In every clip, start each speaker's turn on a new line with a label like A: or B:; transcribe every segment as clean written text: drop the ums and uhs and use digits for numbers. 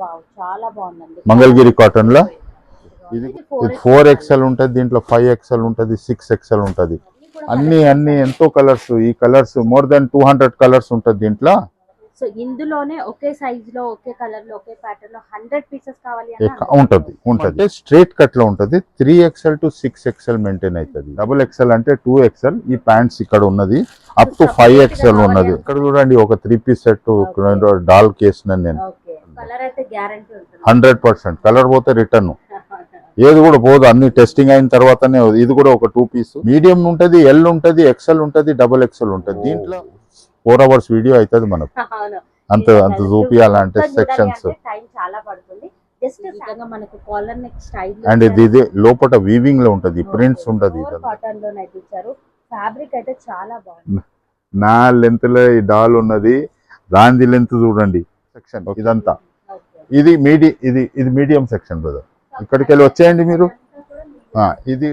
A: Wow చాలా బాగుందండి.
B: Mangalagiri cotton లో ఇది 4XL ఉంటుంది, దీంట్లో 5XL ఉంటుంది, 6XL ఉంటుంది. అన్ని ఎంతో కలర్స్, ఈ కలర్స్ మోర్ దెన్ 200 కలర్స్ ఉంటుంది దీంట్లో.
A: సో ఇందులోనే ఒకే సైజ్ లో ఒకే కలర్ లో ఒకే ప్యాటర్న్ లో 100 పీసెస్ కావాలి
B: ఉంటుంది స్ట్రైట్ కట్ లో ఉంటుంది. 3XL to 6XL మెయింటైన్ అవుతుంది. XXL అంటే 2XL. ఈ ప్యాంట్స్ ఇక్కడ ఉన్నది అప్ టు 5XL ఉన్నది. ఇక్కడ చూడండి ఒక 3 పీస్ సెట్ డాల్ కేసిన నేను.
A: కలర్ అయితే గ్యారంటీ ఉంటుంది
B: 100%. కలర్ పోతే రిటర్న్ ఏది కూడా పోదు, అన్ని టెస్టింగ్ అయిన తర్వాతనే. ఇది కూడా ఒక 2 పీస్ మీడియం ఉంటది, ఎల్ ఉంటది, XL ఉంటది, XXL ఉంటది. దీంట్లో 4 hours వీడియో అవుతుంది మనకు. అంత చూపియాలంటే సెక్షన్స్ అండ్ ఇది లోపల వీవింగ్ లో ఉంటది, ప్రింట్స్ ఉంటది.
A: ఫ్యాబ్రిక్ అయితే చాలా బాగుంది.
B: నా లెంత్ లో ఈ డాల్ ఉన్నది, దాని లెంత్ చూడండి. సెక్షన్ ఇదంతా ఇది మీడియం సెక్షన్ బ్రదర్. ఇక్కడికి వెళ్ళి వచ్చేయండి మీరు. ఇది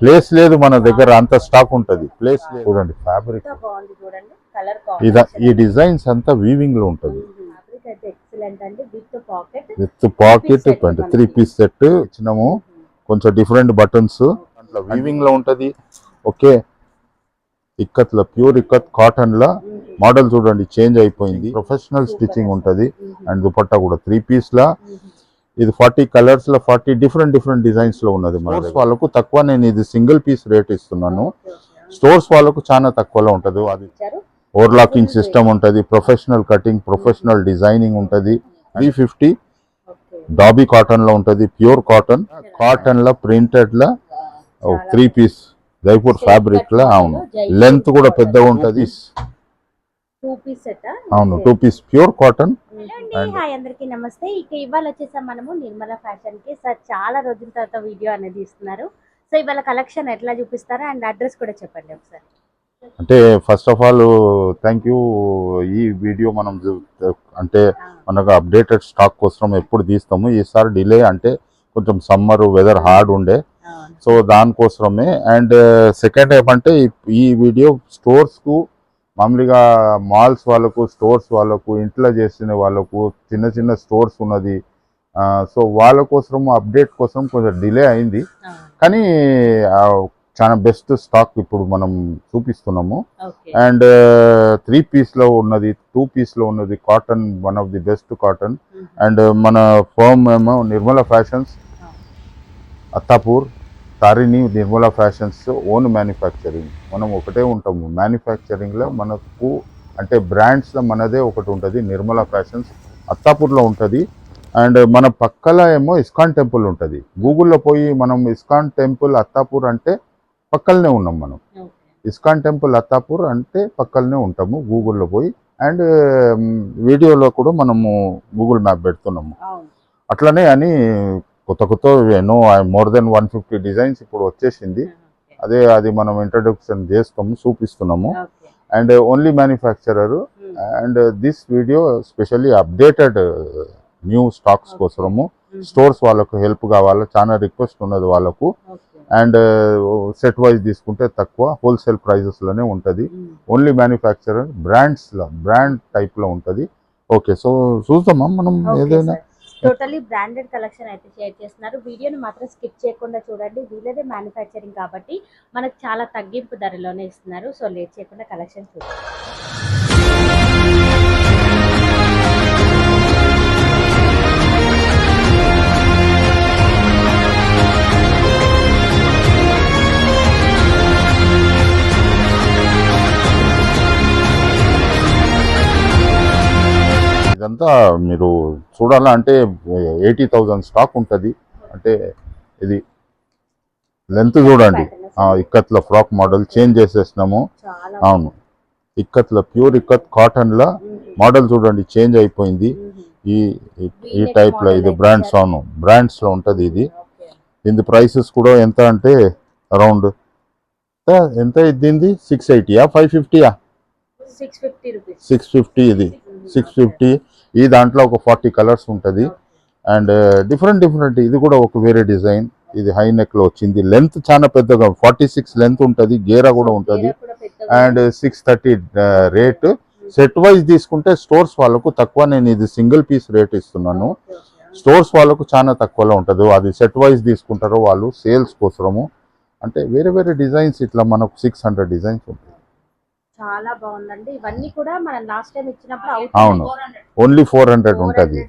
B: ప్లేస్ లేదు మన దగ్గర, అంత స్టాక్ ఉంటది. ప్లేస్ లేదు. చూడండి ఫ్యాబ్రిక్ ఈ డిజైన్స్ అంతా వీవింగ్ లో ఉంటది. విత్ పాకెట్ 3 పీస్ సెట్ ఇచ్చినాము. కొంచెం డిఫరెంట్ బటన్స్ అట్లా వీవింగ్ లో ఉంటది. ఓకే, ఇక్కత్ లో ప్యూర్ ఇక్కత్ కాటన్ లా మోడల్ చూడండి చేంజ్ అయిపోయింది. ప్రొఫెషనల్ స్టిచ్చింగ్ ఉంటది. అండ్ దుపట్టా కూడా 3 పీస్ లా. ఇది 40 కలర్స్ లో 40 డిఫరెంట్ డిజైన్స్ లో ఉన్నది. మన వాళ్ళకు తక్కువ, నేను ఇది సింగిల్ పీస్ రేట్ ఇస్తున్నాను. స్టోర్స్ వాళ్ళకు చాలా తక్కువలో ఉంటది. అది ఓవర్లాకింగ్ సిస్టమ్ ఉంటది, ప్రొఫెషనల్ కటింగ్, ప్రొఫెషనల్ డిజైనింగ్ ఉంటది. 350 డాబీ కాటన్ లో ఉంటది, ప్యూర్ కాటన్ లా ప్రింటెడ్ లా 3 పీస్ జైపూర్ ఫ్యాబ్రిక్ లా. అవును, లెంత్ కూడా పెద్దగా ఉంటది. అవును, 2 పీస్ ప్యూర్ కాటన్.
A: హాయ్ అందరికి నమస్తే. ఇక ఇవాళ వచ్చేసాం మనము నిర్మల ఫ్యాషన్ కి. సార్ చాలా రోజుల తర్వాత వీడియో అనేది ఇస్తున్నారు. సో ఇవాళ కలెక్షన్ ఎట్లా చూపిస్తారా అండ్ అడ్రస్ కూడా చెప్పండి ఒకసారి.
B: అంటే first of all thank you. ఈ వీడియో మనం అంటే మనకు అప్డేటెడ్ స్టాక్ కోసం ఎప్పుడు తీస్తాము. ఈసారి డిలే అంటే కొంచెం సమ్మర్ వెదర్ హార్డ్ ఉండే, సో దానికోసమే. అండ్ సెకండ్ ఏమంటే ఈ వీడియో స్టోర్స్ కు, మామూలుగా మాల్స్ వాళ్ళకు, స్టోర్స్ వాళ్ళకు, ఇంట్లో చేసిన వాళ్ళకు, చిన్న స్టోర్స్ ఉన్నది. సో వాళ్ళ కోసం అప్డేట్ కోసం కొంచెం డిలే అయింది. కానీ చాలా బెస్ట్ స్టాక్ ఇప్పుడు మనం చూపిస్తున్నాము. అండ్ 3 పీస్ లో ఉన్నది, 2 పీస్ లో ఉన్నది. Cotton one of the best cotton. And మన ఫర్మ్ ఏమో Nirmala fashions, Attapur, Tarini. Nirmala fashions own manufacturing. మనం ఒకటే ఉంటాము మ్యానుఫ్యాక్చరింగ్ లో. మనకు అంటే బ్రాండ్స్ లో మనదే ఒకటి ఉంటుంది, నిర్మల ఫ్యాషన్స్ అత్తాపూర్లో ఉంటుంది. అండ్ మన పక్కల ఏమో ఇస్కాన్ టెంపుల్ ఉంటుంది. గూగుల్లో పోయి మనం ఇస్కాన్ టెంపుల్ అత్తాపూర్ అంటే పక్కలనే ఉన్నాం మనం. ఇస్కాన్ టెంపుల్ అత్తాపూర్ అంటే పక్కలనే ఉంటాము గూగుల్లో పోయి. అండ్ వీడియోలో కూడా మనము గూగుల్ మ్యాప్ పెడుతున్నాము. అట్లనే అని కొత్త ఎన్నో మోర్ దెన్ 150 డిజైన్స్ ఇప్పుడు వచ్చేసింది. అది మనం ఇంట్రడక్షన్ చేస్తాము, చూపిస్తున్నాము. And only manufacturer. And this video specially updated new stocks కోసము. స్టోర్స్ వాళ్ళకు హెల్ప్ కావాలా, చాలా రిక్వెస్ట్ ఉన్నది వాళ్ళకు. అండ్ సెట్ వైజ్ తీసుకుంటే తక్కువ, హోల్సేల్ ప్రైజెస్ లోనే ఉంటుంది. ఓన్లీ మ్యానుఫ్యాక్చరర్ బ్రాండ్ టైప్ లో ఉంటుంది. ఓకే, సో చూద్దామా మనం ఏదైనా.
A: టోటలీ బ్రాండెడ్ కలెక్షన్ అయితే షేర్ చేస్తున్నారు. వీడియోని మాత్రం స్కిప్ చేయకుండా చూడండి. వీళ్ళదే మ్యానుఫ్యాక్చరింగ్ కాబట్టి మనకు చాలా తగ్గింపు ధరలోనే ఇస్తున్నారు. సో లేట్ చేయకుండా కలెక్షన్ చూడండి.
B: ఇదంతా మీరు చూడాలంటే 80,000 స్టాక్ ఉంటుంది. అంటే ఇది లెంత్ చూడండి. ఇక్కత్లో ఫ్రాక్ మోడల్ చేంజ్ చేసేసినాము. అవును, ఇక్కత్లో ప్యూర్ ఇక్కత్ కాటన్ లా మోడల్ చూడండి చేంజ్ అయిపోయింది. ఈ టైప్ లో ఇది బ్రాండ్స్. అవును, బ్రాండ్స్ లో ఉంటుంది ఇది. దీని ప్రైసెస్ కూడా ఎంత అంటే అరౌండ్ ఎంత దీనిది 680 550 650. ఇది 650. ఈ దాంట్లో ఒక 40 కలర్స్ ఉంటుంది. అండ్ డిఫరెంట్ ఇది కూడా ఒక వేరే డిజైన్. ఇది హై నెక్ లో వచ్చింది. లెంత్ చాలా పెద్దగా 46 లెంత్ ఉంటుంది. గేరా కూడా ఉంటుంది. And 630 rate. సెట్ వైజ్ తీసుకుంటే స్టోర్స్ వాళ్ళకు తక్కువ, నేను ఇది సింగిల్ పీస్ రేట్ ఇస్తున్నాను. స్టోర్స్ వాళ్ళకు చాలా తక్కువలో ఉంటుంది. అది సెట్ వైజ్ తీసుకుంటారు వాళ్ళు సేల్స్ కోసము. అంటే వేరే వేరే డిజైన్స్ ఇట్లా మనకు 600 డిజైన్స్ ఉంటాయి.
A: చాలా బాగుందండి. ఇవన్నీ కూడా మనం లాస్ట్ టైం ఇచ్చినప్పుడు
B: అవును, ఓన్లీ 400 ఉంటుంది.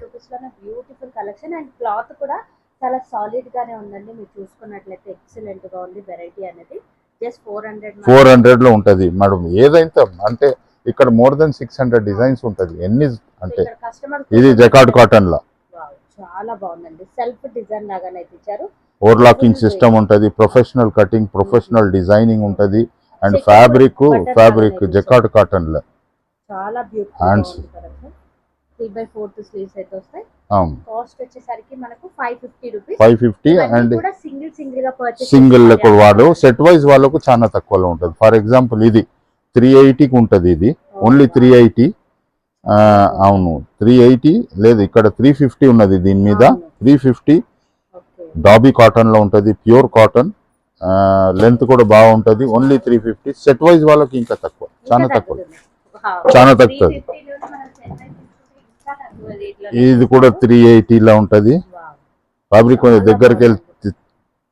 A: బ్యూటిఫుల్ కలెక్షన్ అండ్ క్లాత్ కూడా చాలా సాలిడ్ గానే ఉందండి. మీరు చూసుకున్నట్లయితే ఎక్సలెంట్ గా ఉంది. వెరైటీ అనేది జస్ట్ 400
B: లో ఉంటది మేడం. ఏదైతే అంటే ఇక్కడ మోర్ దెన్ 600 డిజైన్స్ ఉంటది. ఎన్ని అంటే ఇది జకార్డ్ కాటన్ లా
A: చాలా బాగుందండి. సెల్ఫ్ డిజైన్ లాగానే ఇచ్చారు.
B: ఓవర్లాకింగ్ సిస్టమ్ ఉంటది, ప్రొఫెషనల్ కటింగ్, ప్రొఫెషనల్ డిజైనింగ్ ఉంటది. అండ్ ఫ్యాబ్రిక్ జకార్డ్ కాటన్ లో
A: చాలా బ్యూటిఫుల్
B: హ్యాండ్స్
A: 3/4 స్లీవ్స్ అయితే వస్తాయి. కాస్ట్ వచ్చేసరికి మనకు 550 రూపీస్.
B: 550 అండ్
A: కూడా సింగిల్ గా పర్చేస్
B: సింగిల్ వాడు సెట్ వైజ్ వాళ్ళకు చాలా తక్కువలో ఉంటుంది. ఫర్ ఎగ్జాంపుల్ ఇది 380కి ఉంటుంది. ఇది ఓన్లీ 380. అవును 380 లేదు, ఇక్కడ 350 ఉన్నది. దీని మీద 350 డాబీ కాటన్ లో ఉంటుంది, ప్యూర్ కాటన్. లెంత్ కూడా బాగుంటది. ఓన్లీ 350. సెట్ వైజ్ వాళ్ళకి ఇంకా తక్కువ, చాలా తక్కువ, చాలా తక్కువ. ఇది కూడా 380 లా ఉంటది. ఫ్యాబ్రిక్ దగ్గరికి వెళ్ళి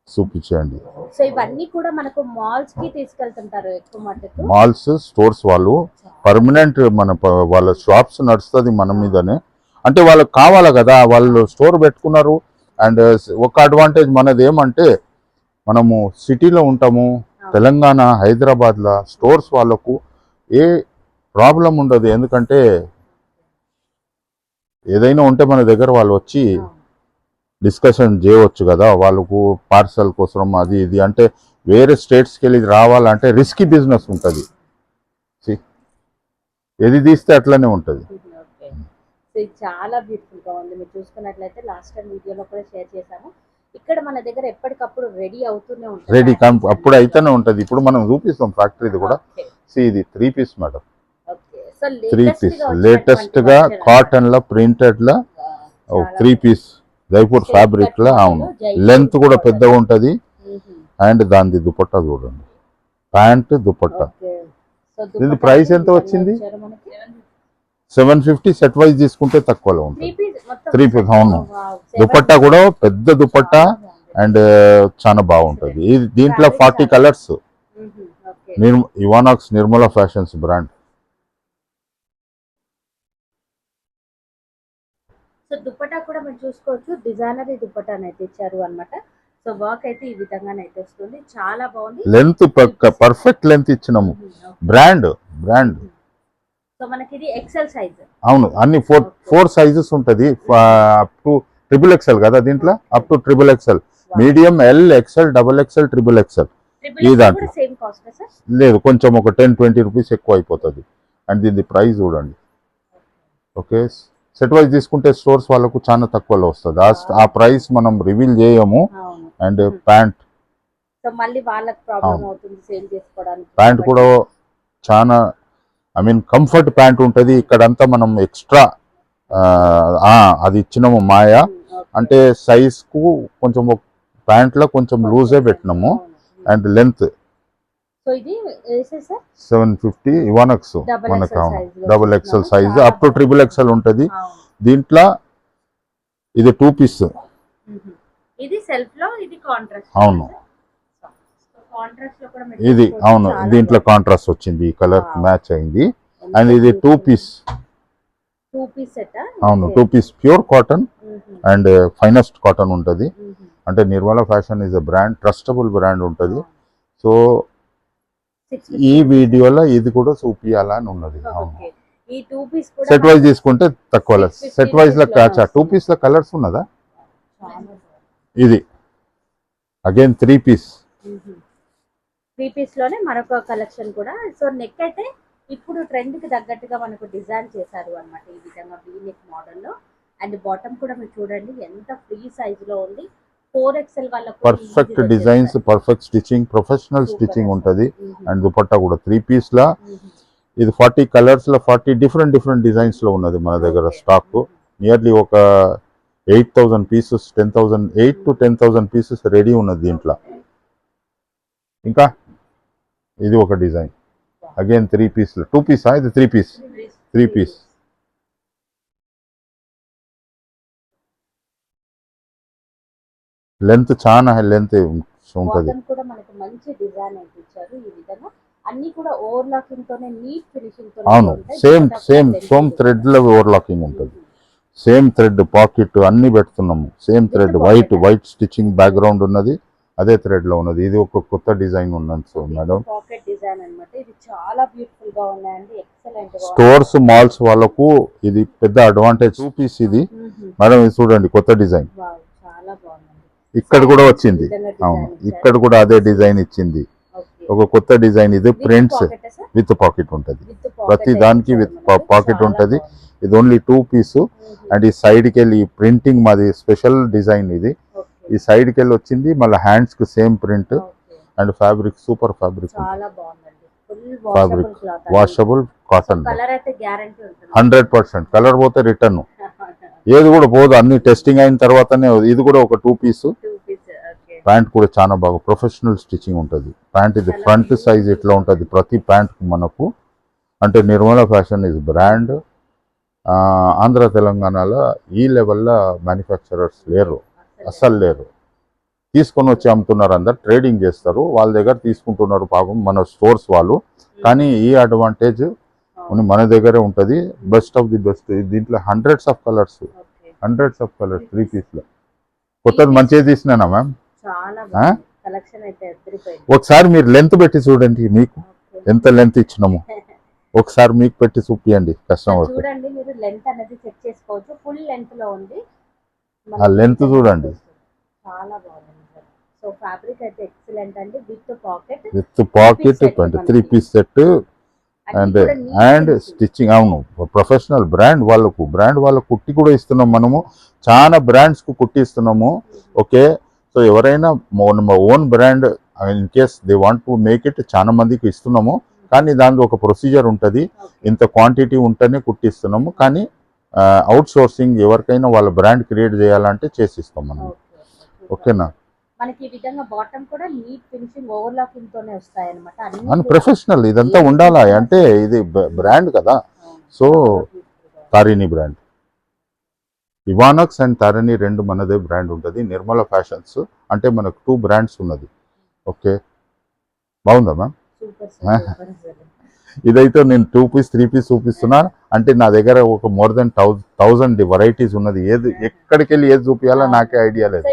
B: చూపించండి.
A: సో ఇవన్నీ కూడా మనకు మాల్స్ కి తీసుకెళ్తుంటారు ఎక్కువ మటుకు.
B: మాల్స్ స్టోర్స్ వాళ్ళు పర్మనెంట్ వాళ్ళ షాప్స్ నడుస్తుంది మన మీదనే. అంటే వాళ్ళకి కావాలి కదా, వాళ్ళు స్టోర్ పెట్టుకున్నారు. అండ్ ఒక అడ్వాంటేజ్ మనది ఏమంటే మనము సిటీలో ఉంటాము, తెలంగాణ హైదరాబాద్లో స్టోర్స్ వాళ్ళకు ఏ ప్రాబ్లం ఉండదు. ఎందుకంటే ఏదైనా ఉంటే మన దగ్గర వాళ్ళు వచ్చి డిస్కషన్ చేయవచ్చు కదా. వాళ్ళకు పార్సల్ కోసం అది ఇది అంటే వేరే స్టేట్స్కి వెళ్ళి రావాలంటే రిస్కీ బిజినెస్ ఉంటుంది. ఏది తీస్తే అట్లనే ఉంటుంది.
A: చాలా బ్యూటిఫుల్ గా ఉంది. మీరు చూసుకున్నట్లయితే లాస్ట్ టైం వీడియోలో కూడా షేర్ చేసాము. ఇక్కడ మన దగ్గర ఎప్పటికప్పుడు రెడీ అవుతూనే ఉంటుంది.
B: రెడీ అప్పుడు అయితేనే ఉంటుంది. ఇప్పుడు మనం చూపిస్తాం ఫ్యాక్టరీది కూడా. ఇది 3 పీస్ మేడం. 3 పీస్ లేటెస్ట్ గా కాటన్ లో ప్రింటెడ్ లో 3 పీస్ జైపూర్ ఫ్యాబ్రిక్ లో. అవును, లెంత్ కూడా పెద్దగా ఉంటది. అండ్ దాని దుపట్టా చూడండి, ప్యాంట్ దుపట్టా. ఇది ప్రైస్ ఎంత వచ్చింది? 750. సెట్ వైజ్ తీసుకుంటే తక్కువలో ఉంటుంది. 3 పీస్. అవును, దుపట్టా కూడా పెద్ద దుపట్టా అండ్ చాలా బాగుంటది. దీంట్లో 40 కలర్స్. ఇవానాక్స్ Nirmala fashions brand.
A: So dupatta కూడా మీరు చూసుకోవచ్చు, డిజైనర్ దుపట్టా అయితే ఇచ్చారు అన్నమాట. సో వర్క్ అయితే ఈ విధంగానైతే వస్తుంది. చాలా బాగుంది.
B: లెంత్ పర్ఫెక్ట్ లెంత్ ఇచ్చినాము. బ్రాండ్.
A: సో మనకి ఇది ఎక్సెల్ సైజ్.
B: అవును, అన్ని 4 సైజెస్ ఉంటది. అప్ టు XXL కదా దీంట్లో. Up to XXL, medium, L, XL, XXL, XXL. ఈ దాంట్లో లేదు, కొంచెం ఒక 10-20 రూపీస్ ఎక్కువ అయిపోతుంది. అండ్ దీని ప్రైస్ చూడండి. ఓకే, సెట్ వైజ్ తీసుకుంటే స్టోర్స్ వాళ్ళకు చాలా తక్కువలో వస్తుంది. ఆ ప్రైస్ మనం రివీల్ చేయము. అండ్ ప్యాంట్ ప్యాంట్ కూడా చాలా కంఫర్ట్ ప్యాంట్ ఉంటుంది. ఇక్కడంతా మనం ఎక్స్ట్రా అది ఇచ్చినాము మాయా. అంటే సైజ్ కు కొంచెం ప్యాంట్ లో కొంచెం లూజే పెట్టినాము. అండ్ లెంత్ 750 ఇవానక్స్ మనకు XXL size up to XXL ఉంటుంది. దీంట్లో ఇది 2 పీస్.
A: ఇది సెల్ఫ్ లో, ఇది కాంట్రాస్ట్.
B: అవును, ఇది అవును, దీంట్లో కాంట్రాస్ట్ వచ్చింది, ఈ కలర్ మ్యాచ్ అయింది. అండ్ ఇది 2 పీస్. అవును, 2 piece pure cotton and finest cotton ఉంటుంది. అంటే Nirmala fashion is a brand, trustable brand ఉంటుంది. సో ఈ వీడియోలో ఇది కూడా చూపియాలని ఉన్నది. సెట్ వైజ్ తీసుకుంటే తక్కువ. సెట్ వైజ్ లో 2 పీస్ లో కలర్స్ ఉన్నదా? ఇది అగైన్ 3 పీస్.
A: 3 పీస్ లోనే మరొక కలెక్షన్ కూడా. సో నెక్ అయితే ఇప్పుడు ట్రెండ్ కి తగ్గట్టుగా మనకు డిజైన్ చేశారు అన్నమాట. ఈ విధంగా వీ నెక్ మోడల్ లో. అండ్ బాటమ్ కూడా మీరు చూడండి ఎంత ఫ్రీ సైజ్ లో ఉంది. 4XL వాళ్ళకు
B: perfect designs, perfect stitching, professional stitching ఉంటది. అండ్ దుపట్టా కూడా 3 పీస్ లా. ఇది 40 కలర్స్ లో 40 డిఫరెంట్ డిజైన్స్ లో ఉన్నది మన దగ్గర స్టాక్. నియర్లీ ఒక 8,000 పీసెస్, 8 to 10,000 పీసెస్ రెడీ ఉన్నది దీంట్లో. ఇంకా ఇది ఒక డిజైన్ అగైన్ 3 పీస్ లో. 2 పీసా? ఇది 3 పీస్. 3 పీస్. లెంత్ చాలా లెంత్ ఉంటుంది.
A: బాటమ్ కూడా మనకు మంచి డిజైన్ అయితే ఇచ్చారు ఈ విధంగా. అన్ని కూడా ఓవర్లాకింగ్ తోనే నీట్ ఫినిషింగ్ తో
B: అవును, సేమ్ థ్రెడ్ లో ఓవర్లాకింగ్ ఉంటుంది. సేమ్ థ్రెడ్ పాకెట్ అన్ని పెడుతున్నాము. Same thread white stitching background ఉన్నది, అదే థ్రెడ్ లో ఉన్నది. ఇది ఒక కొత్త డిజైన్ ఉన్నది. సో మేడం
A: పాకెట్ డిజైన్ అన్నమాట. ఇది చాలా బ్యూటిఫుల్ గా ఉన్నాయండి, ఎక్సలెంట్ గా.
B: స్టోర్స్ మాల్స్ వాళ్ళకు ఇది పెద్ద అడ్వాంటేజ్. 2 పీస్ ఇది మేడం. ఇది చూడండి కొత్త డిజైన్.
A: చాలా బాగుంది.
B: ఇక్కడ కూడా వచ్చింది. అవును, ఇక్కడ కూడా అదే డిజైన్ ఇచ్చింది. ఒక కొత్త డిజైన్. ఇది ప్రింట్స్ విత్ పాకెట్ ఉంటుంది. ప్రతి దానికి విత్ పాకెట్ ఉంటుంది. ఇది ఓన్లీ 2 పీస్. అండ్ ఈ సైడ్కి వెళ్ళి ప్రింటింగ్ మాది స్పెషల్ డిజైన్. ఇది ఈ సైడ్కి వెళ్ళి వచ్చింది. మళ్ళీ హ్యాండ్స్ కి same print. And fabric super fabric, fabric washable cotton. 100%. Colour పోతే రిటర్న్, ఏది కూడా పోదు. అన్ని టెస్టింగ్ అయిన తర్వాతనే. ఇది కూడా ఒక 2 పీస్. ప్యాంట్ కూడా చాలా బాగా ప్రొఫెషనల్ స్టిచ్చింగ్ ఉంటుంది. ప్యాంట్ ఇది ఫ్రంట్ సైజ్ ఇట్లా ఉంటుంది ప్రతి ప్యాంట్ మనకు. అంటే Nirmala fashion is brand. Andhra తెలంగాణలో ఈ లెవెల్లో మ్యానుఫ్యాక్చరర్స్ లేరు, అస్సలు లేరు. తీసుకొని వచ్చి అమ్ముతున్నారు, అందరు ట్రేడింగ్ చేస్తారు, వాళ్ళ దగ్గర తీసుకుంటున్నారు పాపం మన స్టోర్స్ వాళ్ళు. కానీ ఈ అడ్వాంటేజ్ మన దగ్గరే ఉంటుంది. Best of the best. దీంట్లో హండ్రెడ్స్ ఆఫ్ కలర్స్ 3 పీస్లో. కొత్తది మంచిగా తీసినానా మ్యామ్? ఒకసారి మీరు లెంత్ పెట్టి చూడండి, మీకు ఎంత లెంత్ ఇచ్చినాము ఒకసారి మీకు పెట్టి చూపియండి కస్టమర్.
A: చూడండి మీరు లెంత్ అనేది చెక్ చేసుకోవచ్చు. ఫుల్ లెంత్ లో ఉంది.
B: ఆ లెంత్ చూడండి,
A: చాలా బాగుంది. సో ఫ్యాబ్రిక్ అయితే ఎక్సలెంట్ అండి. With
B: pocket 3 piece set. And stitching. అవును, ప్రొఫెషనల్ బ్రాండ్ వాళ్ళకు కుట్టి కూడా ఇస్తున్నాం మనము. చాలా బ్రాండ్స్ కు కుట్టి ఇస్తున్నాము. ఓకే, సో ఎవరైనా own brand in case they want to make it, చాలా మందికి ఇస్తున్నాము. కానీ దాని ఒక ప్రొసీజర్ ఉంటుంది. ఇంత క్వాంటిటీ ఉంటేనే కుట్టిస్తున్నాము. కానీ అవుట్ సోర్సింగ్ ఎవరికైనా వాళ్ళ బ్రాండ్ క్రియేట్ చేయాలంటే చేసిస్తాం మనం. ఓకేనా?
A: మనకి ఈ విధంగా బాటమ్ కూడా నీట్ ఫినిషింగ్ ఓవర్లాకింగ్ తోనే వస్తాయి అన్నమాట.
B: ప్రొఫెషనల్ ఇదంతా ఉండాలా అంటే ఇది బ్రాండ్ కదా. సో తారిణి బ్రాండ్, ఇవానక్స్ అండ్ తారిణి రెండు మనదే బ్రాండ్ ఉంటుంది. నిర్మల ఫ్యాషన్స్ అంటే మనకు 2 బ్రాండ్స్ ఉన్నది. ఓకే, బాగుందా మ్యామ్? ఇదైతే నేను 2 పీస్ 3 పీస్ చూపిస్తున్నా. అంటే నా దగ్గర ఒక మోర్ దెన్ 1000 వెరైటీస్ ఉన్నది. ఏది ఎక్కడికి వెళ్ళి ఏది చూపించాలో నాకే ఐడియా లేదు.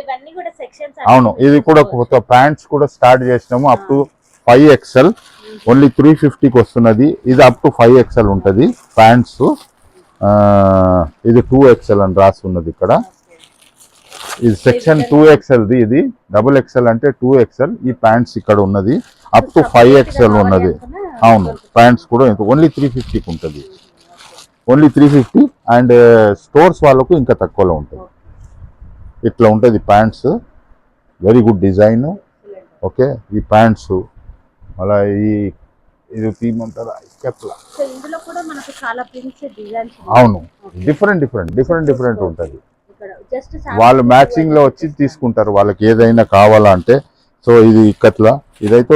B: అవును, ఇది కూడా కొత్త ప్యాంట్స్ కూడా స్టార్ట్ చేసినాము. అప్ టు 5XL ఓన్లీ 350కి వస్తున్నది. ఇది అప్ టు 5XL ఉంటుంది ప్యాంట్స్. ఇది 2XL అని రాసి ఉన్నది ఇక్కడ. ఇది సెక్షన్ 2XLది. ఇది XXL అంటే 2XL. ఈ ప్యాంట్స్ ఇక్కడ ఉన్నది అప్ టు 5XL ఉన్నది. అవును, ప్యాంట్స్ కూడా ఓన్లీ 350కి ఉంటుంది. ఓన్లీ 350. అండ్ స్టోర్స్ వాళ్ళకు ఇంకా తక్కువలో ఉంటుంది. ఇట్లా ఉంటుంది pants. Very good design. Okay, ఈ ప్యాంట్స్ అలా ఇది తీయమంటారా? అవును, డిఫరెంట్ ఉంటుంది. వాళ్ళు మ్యాచింగ్ లో వచ్చి తీసుకుంటారు వాళ్ళకి ఏదైనా కావాలా అంటే. సో ఇది ఇక్కట్లా. ఇదైతే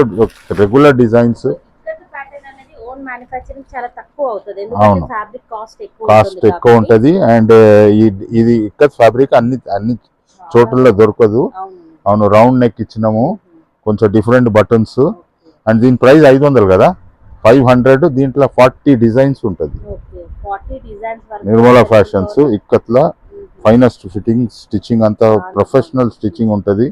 B: రెగ్యులర్ డిజైన్స్. అవును, కాస్ట్ ఎక్కువ ఉంటుంది. అండ్ ఇది ఇక్కత్ ఫ్యాబ్రిక్ అన్ని చోట్ల దొరకదు. అవును, రౌండ్ నెక్ ఇచ్చినాము, కొంచెం డిఫరెంట్ బటన్స్. అండ్ దీని ప్రైస్ 500 కదా, 500. దీంట్లో 40 డిజైన్స్ ఉంటుంది. నిర్మల ఫ్యాషన్స్ ఇక్కత్లా ఫైనెస్ట్ ఫిట్టింగ్ స్టిచ్చింగ్ అంతా ప్రొఫెషనల్ స్టిచ్చింగ్ ఉంటుంది.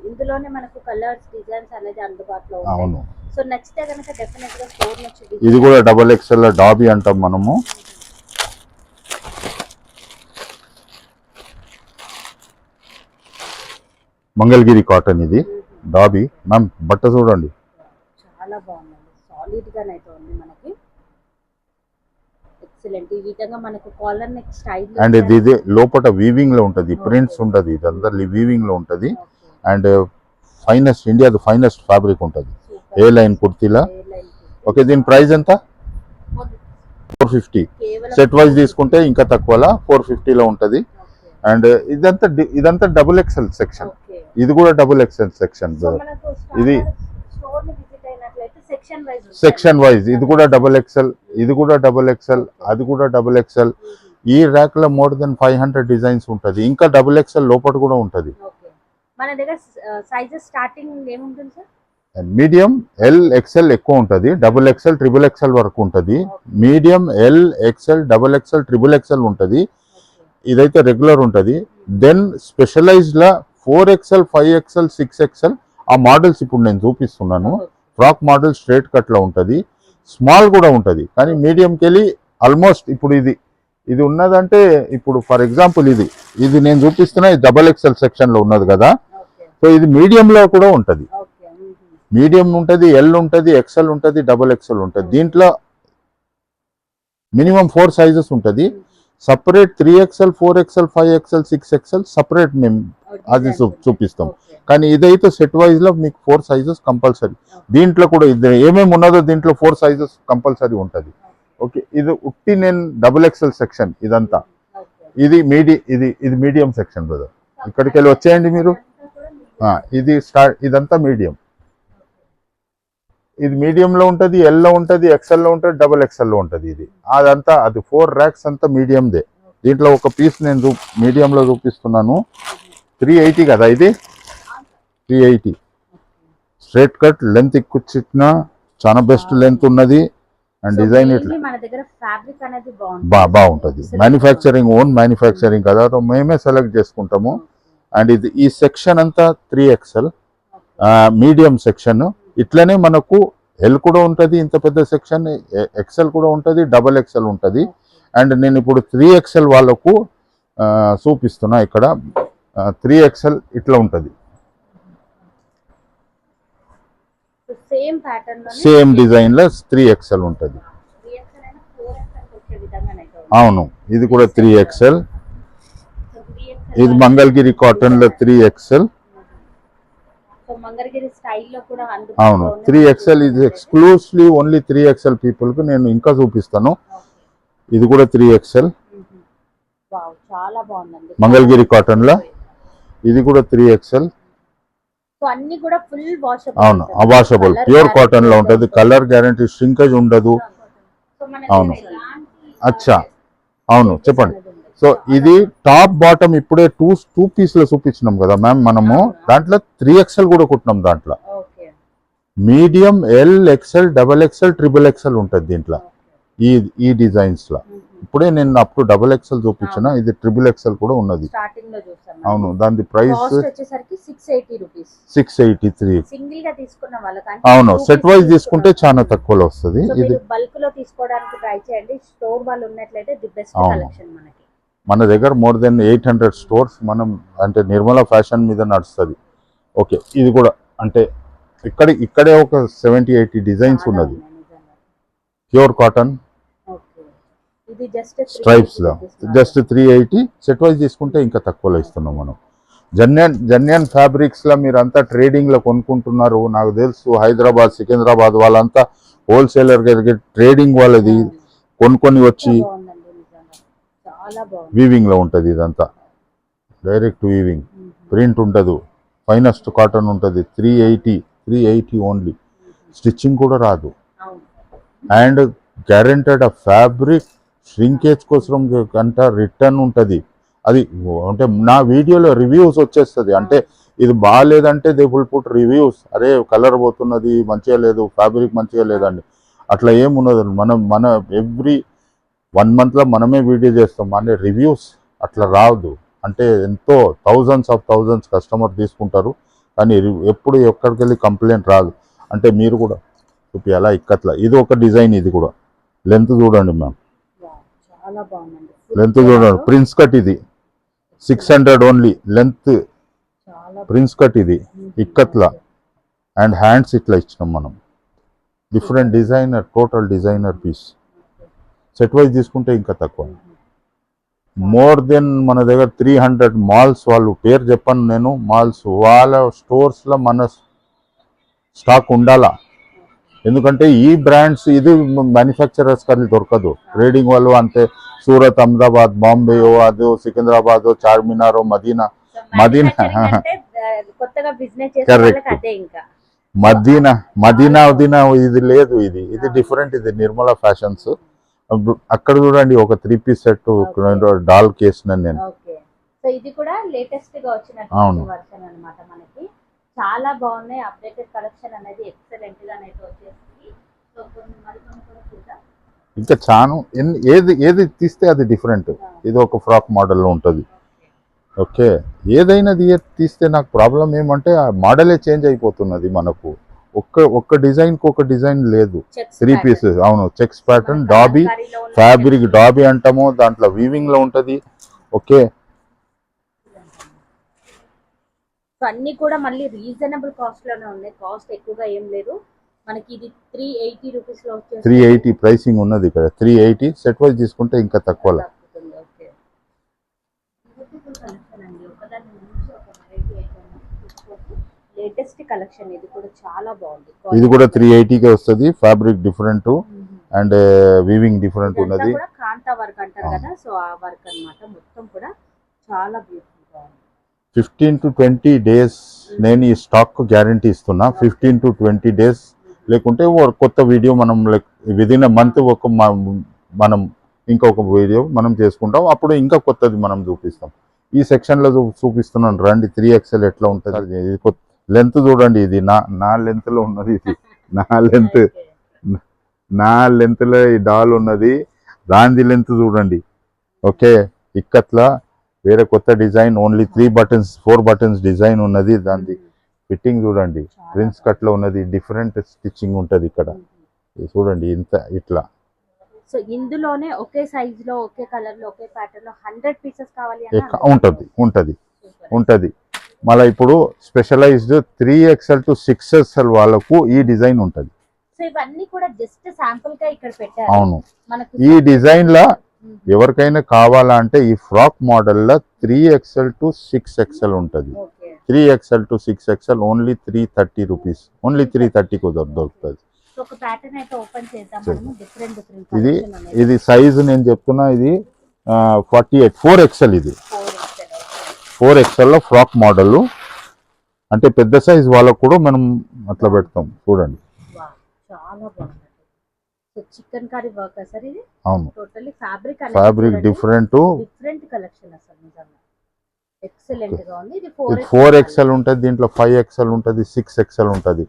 A: ఇందులోనే మనకు కలర్స్ డిజైన్స్ అనేది అందుబాటులో ఉంటాయి.
B: అవును,
A: సో నచ్చితే గనుక డెఫినెట్ గా స్టోర్ నుంచి.
B: ఇది కూడా XXL డాబీ అంటాం మనము. మంగళగిరి కాటన్ ఇది డాబీ. మ్యామ్ బట్ట చూడండి,
A: చాలా బాగుందండి. సాలిడ్ గా అయితే ఉంది మనకి. ఎక్సలెంట్. ఈ విధంగా మనకు కాలర్ నెక్ స్టైల్.
B: అండ్ ఇది లోపల వీవింగ్ లో ఉంటుంది, ప్రింట్స్ ఉంటుంది. ఇదంతా వీవింగ్ లో ఉంటుంది. అండ్ ఫైనెస్ట్, ఇండియాది ఫైనెస్ట్ ఫ్యాబ్రిక్ ఉంటుంది. ఏ లైన్ కుర్తీలా. ఓకే, దీని ప్రైస్ ఎంత? 450. సెట్ వైజ్ తీసుకుంటే ఇంకా తక్కువలా 450లో ఉంటుంది. అండ్ ఇదంతా XXL సెక్షన్. ఇది కూడా XXL సెక్షన్. ఇది సెక్షన్ వైజ్ ఇది కూడా డబుల్ ఎక్సెల్, ఇది కూడా డబుల్ ఎక్సెల్, అది కూడా డబుల్ ఎక్సెల్. ఈ ర్యాక్ లో మోర్ దెన్ 500 డిజైన్స్ ఉంటది. ఇంకా డబుల్ ఎక్సెల్ లోపల కూడా ఉంటది.
A: మన దగ్గర సైజెస్ స్టార్టింగ్ ఏముంటుంది సార్?
B: మీడియం, ఎల్, ఎక్సెల్ ఎక్కువ ఉంటది. డబుల్ ఎక్సెల్, ట్రిపుల్ ఎక్సెల్ వరకు ఉంటది. Medium, L, XL, double XL, triple XL ఉంటది. ఇదైతే రెగ్యులర్ ఉంటది. దెన్ స్పెషలైజ్డ్ లా 4XL, 5XL, 6XL ఆ మోడల్స్ ఇప్పుడు నేను చూపిస్తున్నాను. ఫ్రాక్ మోడల్ స్ట్రైట్ కట్ లో ఉంటది. స్మాల్ కూడా ఉంటది. కానీ మీడియంకి వెళ్ళి ఆల్మోస్ట్ ఇప్పుడు ఇది ఉన్నదంటే ఇప్పుడు ఫర్ ఎగ్జాంపుల్ ఇది నేను చూపిస్తున్నా డబల్ ఎక్సెల్ సెక్షన్ లో ఉన్నది కదా. సో ఇది మీడియం లో కూడా ఉంటది. మీడియం ఉంటది, ఎల్ ఉంటది, ఎక్సెల్ ఉంటది, డబల్ ఎక్సెల్ ఉంటది. దీంట్లో మినిమం 4 సైజెస్ ఉంటది. Separate 3XL, 4XL, 5XL, 6XL separate మేము అది చూపిస్తాం. కానీ ఇదైతే సెట్ వైజ్ లో మీకు 4 సైజెస్ కంపల్సరీ. దీంట్లో కూడా ఏమేమి ఉన్నదో దీంట్లో 4 సైజెస్ కంపల్సరీ ఉంటది. ఓకే, ఇది ఉట్టి నేను డబుల్ ఎక్సెల్ సెక్షన్ ఇదంతా. ఇది మీడియం సెక్షన్ బ్రదర్. ఇక్కడికి వెళ్ళి వచ్చేయండి మీరు. ఇదంతా మీడియం. ఇది మీడియంలో ఉంటుంది, ఎల్లో ఉంటుంది, ఎక్సెల్లో ఉంటుంది, డబుల్ ఎక్సెల్లో ఉంటుంది. అదంతా అది 4 ర్యాక్స్ అంతా మీడియందే. దీంట్లో ఒక పీస్ నేను మీడియంలో చూపిస్తున్నాను. 380 కదా ఇది. 380 స్ట్రైట్ కట్ లెంత్ ఇచ్చిన చాలా బెస్ట్ లెంత్ ఉన్నది. అండ్ డిజైన్ ఇట్లా బాగుంటుంది. మ్యానుఫ్యాక్చరింగ్, ఓన్ మ్యానుఫ్యాక్చరింగ్ కదా, మేమే సెలెక్ట్ చేసుకుంటాము. అండ్ ఈ సెక్షన్ అంతా 3XL మీడియం సెక్షన్. ఇట్లనే మనకు ఎల్ కూడా ఉంటుంది, ఇంత పెద్ద సెక్షన్, ఎక్సెల్ కూడా ఉంటుంది, డబల్ ఎక్సెల్ ఉంటుంది. అండ్ నేను ఇప్పుడు 3XL వాళ్ళకు చూపిస్తున్నా. ఇక్కడ 3XL ఇట్లా ఉంటుంది. సేమ్ డిజైన్ లో 3XL ఉంటుంది. అవును, ఇది కూడా 3XL. ఇది మంగళగిరి కాటన్ లో 3XL. అవును, 3XL ఇది ఎక్స్క్లూసివ్లీ ఓన్లీ 3XL పీపుల్ కు నేను ఇంకా చూపిస్తాను. ఇది కూడా 3XL మంగళగిరి కాటన్ లో. ఇది కూడా 3XL. అవును, వాషబుల్ ప్యూర్ కాటన్ లో ఉంటది. కలర్ గ్యారంటీ, ష్రింకేజ్ ఉండదు. అవును, అచ్చా, అవును చెప్పండి. సో ఇది టాప్ బాటమ్ ఇప్పుడే టూ పీస్లో చూపించినాం కదా మ్యామ్ మనము. దాంట్లో 3XL కూడా కుట్టినాం. దాంట్లో medium, L, XL, double XL, triple XL ఉంటుంది దీంట్లో. ఈ డిజైన్స్ లో ఇప్పుడే నేను అప్పుడు డబల్ ఎక్సెల్ చూపించిన. ఇది ట్రిపుల్ ఎక్సెల్ కూడా ఉన్నది. అవును, దాని ప్రైస్ 683. అవును, సెట్ వైజ్ తీసుకుంటే చాలా తక్కువలో వస్తుంది. ఇది
A: బల్క్ లో తీసుకోవడానికి ట్రై చేయండి. స్టోర్ వాళ్ళు ఉన్నట్లయితే ది బెస్ట్ కలెక్షన్ మనకి.
B: మన దగ్గర మోర్ దెన్ 800 స్టోర్స్ మనం అంటే నిర్మల ఫ్యాషన్ మీద నడుస్తుంది. ఓకే, ఇది కూడా అంటే ఇక్కడే ఒక 70-80 డిజైన్స్ ఉన్నది. ప్యూర్ కాటన్ స్ట్రైప్స్ లో జస్ట్ 380. సెట్ వైజ్ తీసుకుంటే ఇంకా తక్కువలో ఇస్తున్నాం మనం. జన్యన్ ఫ్యాబ్రిక్స్ లో మీరంతా ట్రేడింగ్ లో కొనుక్కుంటున్నారు. నాకు తెలుసు హైదరాబాద్, సికింద్రాబాద్ వాళ్ళంతా హోల్సేలర్ ట్రేడింగ్ వాళ్ళది కొనుక్కొని వచ్చి వీవింగ్ లో ఉంటది. ఇదంతా డైరెక్ట్ వీవింగ్, ప్రింట్ ఉండదు, ఫైనెస్ట్ కాటన్ ఉంటుంది. 380 ఓన్లీ. స్టిచ్చింగ్ కూడా రాదు. అండ్ గ్యారెంటెడ్ ఫ్యాబ్రిక్ ష్రింకేజ్ కోసం గంట రిటర్న్ ఉంటుంది. అది అంటే నా వీడియోలో రివ్యూస్ వచ్చేస్తుంది. అంటే ఇది బాగాలేదంటే దే విల్ పుట్ రివ్యూస్. అరే కలర్ పోతున్నది, మంచిగా లేదు, ఫ్యాబ్రిక్ మంచిగా లేదండి. అట్లా ఏమున్నది. మన ఎవ్రీ 1 month లో మనమే వీడియో చేస్తాం. అంటే రివ్యూస్ అట్లా రాదు. అంటే ఎంతో థౌజండ్స్ కస్టమర్ తీసుకుంటారు. కానీ ఎప్పుడు ఎక్కడికి వెళ్ళి కంప్లైంట్ రాదు. అంటే మీరు కూడా చూపియాలా ఇక్కట్లా. ఇది ఒక డిజైన్. ఇది కూడా లెంత్ చూడండి మ్యామ్, లెంత్ చూడండి. ప్రిన్స్ కట్ ఇది 600 ఓన్లీ లెంత్. ప్రిన్స్ కట్ ఇది ఇక్కట్లా. అండ్ హ్యాండ్స్ ఇట్లా ఇచ్చినాం మనం. Different designer, total designer piece. Set wise తీసుకుంటే ఇంకా తక్కువ. మోర్ దెన్ మన దగ్గర 300 మాల్స్, వాళ్ళు పేరు చెప్పాను నేను, మాల్స్ వాళ్ళ స్టోర్స్లో మన స్టాక్ ఉండాలా. ఎందుకంటే ఈ బ్రాండ్స్ ఇది మ్యానుఫ్యాక్చరర్స్ కానీ దొరకదు. ట్రేడింగ్ వాళ్ళు అంతే. సూరత్, అహ్మదాబాద్, బాంబే, అది సికింద్రాబాద్, చార్మినార్, మదీనా.
A: కొత్తగా బిజినెస్ చేసే వాళ్ళకి అదే ఇంకా
B: మదీనా మదీనా ఉదీనా ఇది లేదు, ఇది డిఫరెంట్, ఇది నిర్మల ఫ్యాషన్స్. అక్కడ చూడండి ఒక 3 పీస్ సెట్ డాల్ కేసినాను నేను.
A: ఓకే. సో ఇది కూడా లేటెస్ట్ గా
B: అవును.
A: వచ్చినటువంటి వర్షన్ అన్నమాట మనకి. చాలా బాగున్నాయి. అప్డేటెడ్ కలెక్షన్ అనేది ఎక్సలెంట్ గా అయితే వచ్చేసింది. సో మరికొన్ని కూడా చూద్దాం.
B: ఇంకా చాలా ఏది తీస్తే అది డిఫరెంట్. ఇది ఒక ఫ్రాక్ మోడల్లో ఉంటుంది. ఓకే, ఏదైనా తీస్తే నాకు ప్రాబ్లం ఏమంటే ఆ మోడలే చేంజ్ అయిపోతున్నది మనకు. ఒక్క డిజైన్కి ఒక డిజైన్ లేదు. 3 పీసెస్, అవును, checks pattern, dobby fabric, dobby అంటాము, దాంట్లో వీవింగ్ లో ఉంటది. ఓకే,
A: సో అన్ని కూడా మళ్ళీ రీజనబుల్ కాస్ట్ లోనే ఉన్నాయి. కాస్ట్ ఎక్కువగా ఏం లేదు మనకి. ఇది 380 రూపీస్ లో వచ్చేసి
B: 380 ప్రైసింగ్ ఉన్నది ఇక్కడ. 380 సెట్ వైజ్ తీసుకుంటే ఇంకా తక్కువ.
A: ఓకే, బ్యూటిఫుల్ కలెక్షన్ అండి. ఒకదాని నుంచి ఒక వెరైటీ అయితే లేటెస్ట్ కలెక్షన్. ఇది కూడా చాలా బాగుంది.
B: ఇది కూడా 380కే వస్తుంది. Fabric different and weaving different ఉన్నది.
A: కూడా కాంతా వర్క్ అంటారు కదా, సో ఆ వర్క్ అన్నమాట. మొత్తం కూడా చాలా బ్యూటిఫుల్ గా ఉంది.
B: 15 to 20 days నేను ఈ స్టాక్ గ్యారంటీ ఇస్తున్నా. 15 to 20 days, లేకుంటే కొత్త వీడియో మనం విదిన్ మంత్ మనం ఇంకొక వీడియో మనం చేసుకుంటాం. అప్పుడు ఇంకా కొత్తది మనం చూపిస్తాం. ఈ సెక్షన్లో చూపిస్తున్నాను రండి. 3XL ఎట్లా ఉంటుంది, లెంత్ చూడండి. ఇది నా లెంత్లో ఉన్నది. ఇది నా లెంత్లో ఈ డాల్ ఉన్నది. దాని లెంత్ చూడండి. ఓకే, ఇక్కట్లా వేరే కొత్త design, only 3 buttons 4 buttons design ఉన్నది. దాని ఫిట్టింగ్ చూడండి, ప్రిన్స్ కట్ లో ఉన్నది. డిఫరెంట్ స్టిచ్చింగ్ ఉంటది ఇక్కడ. చూడండి ఇంత ఇట్లా.
A: సో ఇందులోనే ఒకే సైజ్ లో, ఒకే కలర్ లో, ఒకే ప్యాటర్న్ లో 100 పీసెస్ కావాలి
B: ఉంటది. మళ్ళీ ఇప్పుడు స్పెషలైజ్డ్ 3XL to 6XL వాళ్ళకు ఈ డిజైన్ ఉంటది.
A: సో ఇవన్నీ కూడా జస్ట్ శాంపుల్ గా ఇక్కడ పెట్టారు.
B: అవును, ఈ డిజైన్ లా ఎవరికైనా కావాలా అంటే ఈ ఫ్రాక్ మోడల్ లో 3XL to 6XL ఉంటది. 3XL to 6XL only 330 rupees, only 330కు దొరుకుతుంది. ఇది సైజు నేను చెప్తున్నా, ఇది 48 4XL. ఇది 4XL లో ఫ్రాక్ మోడల్. అంటే పెద్ద సైజ్ వాళ్ళకు కూడా మనం అట్లా పెడతాం. చూడండి,
A: చాలా బాగుంది. చికెన్ కర్రీ వర్క్ సార్ ఇది.
B: అవును,
A: టోటల్లీ
B: ఫ్యాబ్రిక్ డిఫరెంట్
A: కలెక్షన్ అసలు నిజంగా ఎక్సలెంట్ గా ఉంది. ఇది
B: 4XL ఉంటుంది. దీంట్లో 5XL ఉంటుంది, 6XL ఉంటుంది.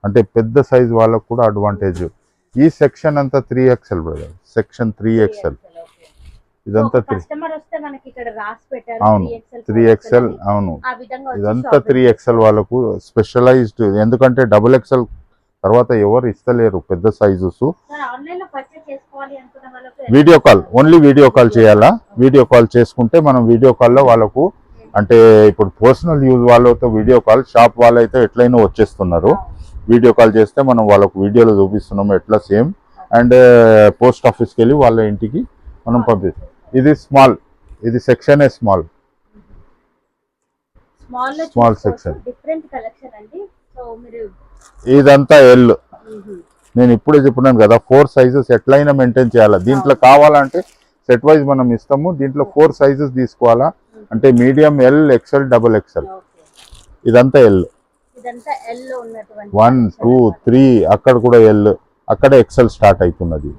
B: అంటే పెద్ద సైజ్ వాళ్ళకు కూడా అడ్వాంటేజ్. ఈ సెక్షన్ అంతా 3XL బ్రదర్, సెక్షన్ 3XL. ఇదంతా
A: కస్టమర్ వస్తే మనకి ఇక్కడ రాసి పెట్టారు.
B: అవును, 3XL. అవును, ఇదంతా 3XL వాళ్ళకు స్పెషలైజ్డ్. ఎందుకంటే XXL తర్వాత ఎవరు ఇస్తలేరు పెద్ద sizes. Video call, only video call చేయాలా. వీడియో కాల్ చేసుకుంటే మనం వీడియో కాల్లో వాళ్ళకు, అంటే ఇప్పుడు పర్సనల్ యూజ్ వాళ్ళతో వీడియో కాల్, షాప్ వాళ్ళైతే ఎట్లయినా వచ్చేస్తున్నారు. వీడియో కాల్ చేస్తే మనం వాళ్ళకు వీడియోలో చూపిస్తున్నాము ఎట్లా సేమ్. అండ్ పోస్ట్ ఆఫీస్కి వెళ్ళి వాళ్ళ ఇంటికి మనం పంపిస్తాం. ఇది స్మాల్, ఇది సెక్షన్ స్మాల్ సెక్షన్. ఇదంతా ఎల్. నేను ఇప్పుడే చెప్పినాను కదా 4 సైజెస్ ఎట్లయినా మెయింటైన్ చేయాలా. దీంట్లో కావాలంటే సెట్ వైజ్ మనం ఇస్తాము. దీంట్లో 4 సైజెస్ తీసుకోవాలా. అంటే మీడియం, ఎల్, XL, XXL. ఇదంతా ఎల్. 1 2 3 అక్కడ కూడా ఎల్, అక్కడ XL స్టార్ట్ అవుతున్నది.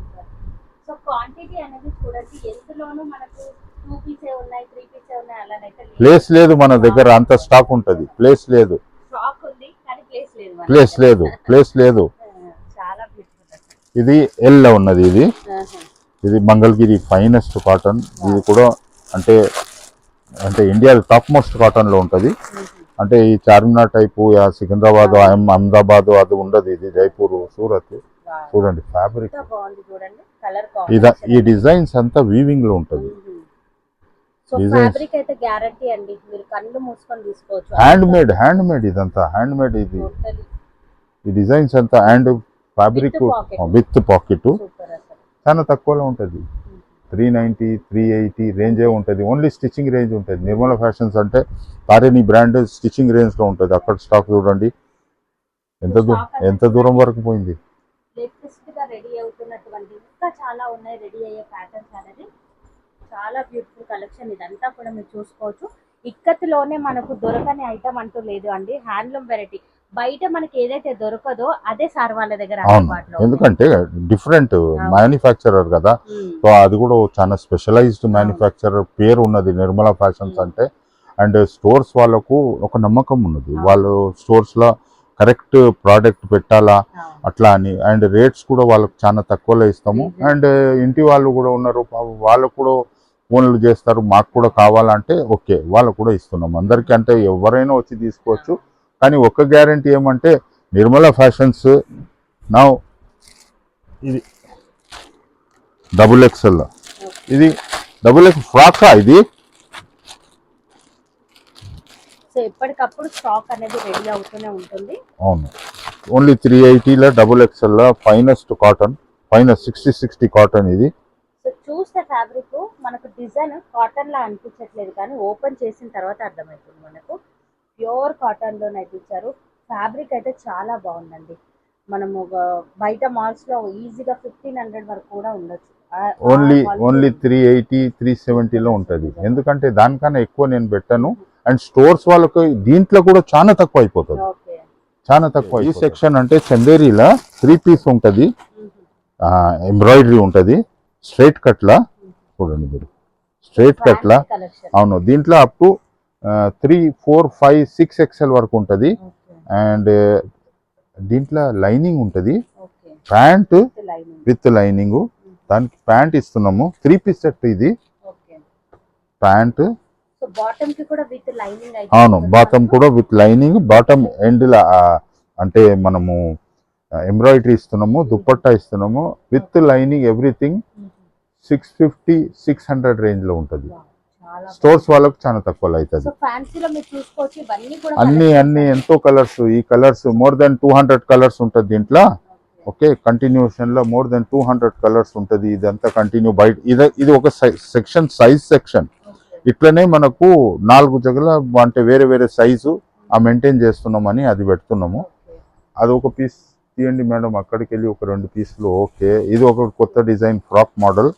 B: ప్లేస్ లేదు మన దగ్గర, అంత స్టాక్ ఉంటుంది. ప్లేస్ లేదు. ఇది ఎల్ లో ఉన్నది. ఇది మంగళగిరి ఫైనెస్ట్ కాటన్. ఇది కూడా అంటే ఇండియా టాప్ మోస్ట్ కాటన్ లో ఉంటది. అంటే ఈ చార్మినార్ టైపు, సికింద్రాబాద్, అహ్మదాబాద్ అది ఉండదు. ఇది జైపూర్, సూరత్. చూడండి ఫ్యాబ్రిక్. ఈ డిజైన్స్ అంతా వీవింగ్ లో ఉంటది. హ్యాండ్ మేడ్ ఇదంతా హ్యాండ్ మేడ్. ఇది ఈ డిజైన్స్ అంతా హ్యాండ్ ఫ్యాబ్రిక్ విత్ పాకెట్. చాలా తక్కువలో ఉంటుంది. 390 380 రేంజే ఉంటుంది. ఓన్లీ స్టిచ్చింగ్ రేంజ్ ఉంటుంది. నిర్మల ఫ్యాషన్స్ అంటే తారేని బ్రాండ్ స్టిచ్చింగ్ రేంజ్ లో ఉంటుంది. అక్కడ స్టాక్ చూడండి ఎంత దూరం వరకు పోయింది.
A: చాలా బ్యూటిఫుల్ కలెక్షన్. ఇదంతా కూడా మీరు చూసుకోవచ్చు. ఇక్కత్లోనే మనకు దొరకని ఐటమ్ అంటూ లేదు అండి. హ్యాండ్లూమ్ వెరైటీ బయట మనకి ఏదైతే దొరకదో అదే సార్ వాళ్ళ దగ్గర
B: అవును,
A: అందుబాటులో ఉంది.
B: ఎందుకంటే డిఫరెంట్ మ్యానుఫ్యాక్చరర్ కదా, సో అది కూడా చాలా స్పెషలైజ్డ్ మ్యానుఫ్యాక్చరర్ పేరు ఉన్నది నిర్మలా ఫ్యాషన్స్ అంటే. అండ్ స్టోర్స్ వాళ్ళకు ఒక నమ్మకం ఉన్నది, వాళ్ళు స్టోర్స్లో కరెక్ట్ ప్రోడక్ట్ పెట్టాలా అట్లా అని. అండ్ రేట్స్ కూడా వాళ్ళకు చాలా తక్కువలో ఇస్తాము. అండ్ ఇంటి వాళ్ళు కూడా ఉన్నారు, వాళ్ళకు కూడా ఫోన్లు చేస్తారు, మాకు కూడా కావాలంటే ఓకే వాళ్ళకు కూడా ఇస్తున్నాం. అందరికీ అంటే ఎవరైనా వచ్చి తీసుకోవచ్చు. కానీ ఒక గ్యారంటీ ఏమంటే నిర్మలా ఫ్యాషన్స్ నా ఇది XXL, ఇది XXL ఫ్రాకా ఇది.
A: సో ఎప్పటికప్పుడు స్టాక్ అనేది రెడీ అవుతూనే ఉంటుంది.
B: అవును, ఓన్లీ 380లో XXL finest cotton, finest 60 cotton ఇది.
A: సో చూస్తే ఫ్యాబ్రిక్ మనకు డిజైన్ కాటన్ లా అనిపించట్లేదు, కానీ ఓపెన్ చేసిన తర్వాత అర్థమవుతుంది మనకు ప్యూర్ కాటన్ లో ఇచ్చారు. ఫ్యాబ్రిక్ అయితే చాలా బాగుందండి. మనము బయట మాల్స్ లో ఈజీగా 1500 వరకు కూడా ఉండొచ్చు.
B: ఓన్లీ 380 370లో ఉంటుంది. ఎందుకంటే దానికన్నా ఎక్కువ నేను పెట్టాను. అండ్ స్టోర్స్ వాళ్ళకు దీంట్లో కూడా చాలా తక్కువ అయిపోతుంది, చాలా తక్కువ. ఈ సెక్షన్ అంటే చందేరీలా 3 పీస్ ఉంటుంది, ఎంబ్రాయిడరీ ఉంటుంది, స్ట్రైట్ కట్లా చూడండి మీరు, స్ట్రైట్ కట్లా. అవును, దీంట్లో అప్ టు 3 4 5 6 XL వరకు ఉంటుంది. అండ్ దీంట్లో లైనింగ్ ఉంటుంది, ప్యాంట్ విత్ లైనింగ్. దానికి ప్యాంట్ ఇస్తున్నాము, 3 పీస్ సెట్ ఇది. ప్యాంట్ అవును, బాటమ్ కూడా విత్ లైనింగ్. బాటమ్ ఎండ్లా అంటే మనము ఎంబ్రాయిడరీ ఇస్తున్నాము, దుపట్టా ఇస్తున్నాము విత్ లైనింగ్, ఎవ్రీథింగ్. 650 600 రేంజ్ లో ఉంటుంది. స్టోర్స్ వాళ్ళకు చాలా తక్కువ అవుతుంది. అన్ని ఎంతో కలర్స్, ఈ కలర్స్ మోర్ దెన్ 200 కలర్స్ ఉంటుంది దీంట్లో. ఓకే, కంటిన్యూషన్ లో మోర్ దెన్ 200 కలర్స్ ఉంటుంది. ఇదంతా కంటిన్యూ బయట. ఇది ఒక సెక్షన్, సైజ్ సెక్షన్. ఇట్లనే మనకు 4 జగల అంటే వేరే వేరే సైజు మెయింటైన్ చేస్తున్నామని అది పెడుతున్నాము. అది ఒక పీస్ తీయండి మేడం, అక్కడికి వెళ్ళి ఒక 2 పీసులు. ఓకే, ఇది ఒక కొత్త డిజైన్ ఫ్రాక్ మోడల్.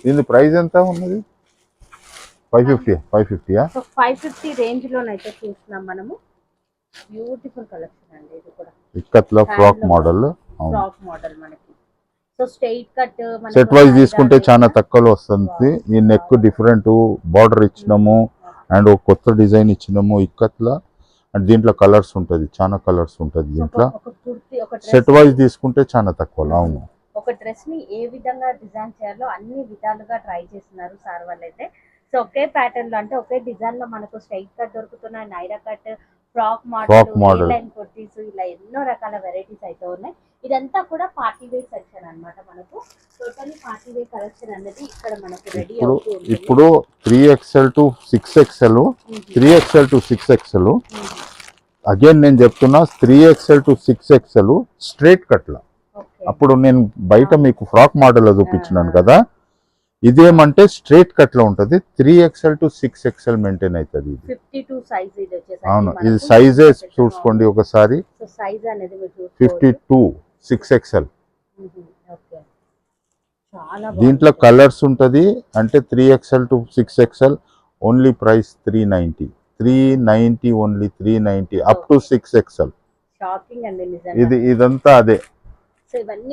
B: దీని ప్రైస్ ఎంత ఉన్నది? 550
A: రేంజ్ లోనైతే చూస్తున్నాం మనము. బ్యూటిఫుల్ కలెక్షన్ అండి ఇది కూడా.
B: ఇక్కత్లో ఫ్రాక్ మోడల్,
A: మనకి. So straight cut
B: set wise తీసుకుంటే చాలా తక్కువలో వస్తుంది. ఈ నెక్ డిఫరెంట్ బార్డర్ ఇచ్చినాము, అండ్ ఒక కొత్త డిజైన్ ఇచ్చినాము ఇక్కత్లో. అండ్ దీంట్లో కలర్స్ ఉంటుంది, చాలా కలర్స్ ఉంటుంది దీంట్లో. సెట్ వైజ్ తీసుకుంటే చాలా తక్కువలో. అవును,
A: ఒక డ్రెస్ ని ఏ విధంగా డిజైన్ చేయాలో అన్ని విధాలుగా ట్రై చేస్తున్నారు సార్ వాళ్ళైతే. సో ఒకే ప్యాటర్న్ లో అంటే ఒకే డిజైన్ లో మనకు స్ట్రైట్ కట్ దొరుకుతున్నాయి, Naira cut, frock model, line kurtis, ఇలా ఎన్నో రకాల వెరైటీస్ అయితే ఉన్నాయి. ఇదంతా కూడా పార్టీ వేర్ సెక్షన్ అన్నమాట. మనకు టోటల్లీ పార్టీ వేర్ కలెక్షన్ అనేది ఇక్కడ మనకు రెడీ అవుతుంది.
B: ఇప్పుడు 3XL to 6XL, 3XL to 6XL. Again నేను చెప్తున్నా, 3XL to 6XL స్ట్రైట్ కట్ల. అప్పుడు నేను బయట మీకు ఫ్రాక్ మోడల్ చూపించినాను కదా, ఇదేమంటే స్ట్రైట్ కట్ లో ఉంటది. 3XL to 6XL మెయింటైన్ అవుతుంది.
A: 52 సైజ్ ఇది వచ్చేసి.
B: అవును, ఇది సైజే చూసుకోండి ఒకసారి.
A: సో సైజ్ అనేది మీరు
B: 52 6XL.
A: ఓకే, చాలా
B: దీంట్లో కలర్స్ ఉంటది. అంటే 3XL to 6XL only price 390 only 390 up to 6XL.
A: Shocking అండి నిజంగా.
B: ఇదంతా అదే,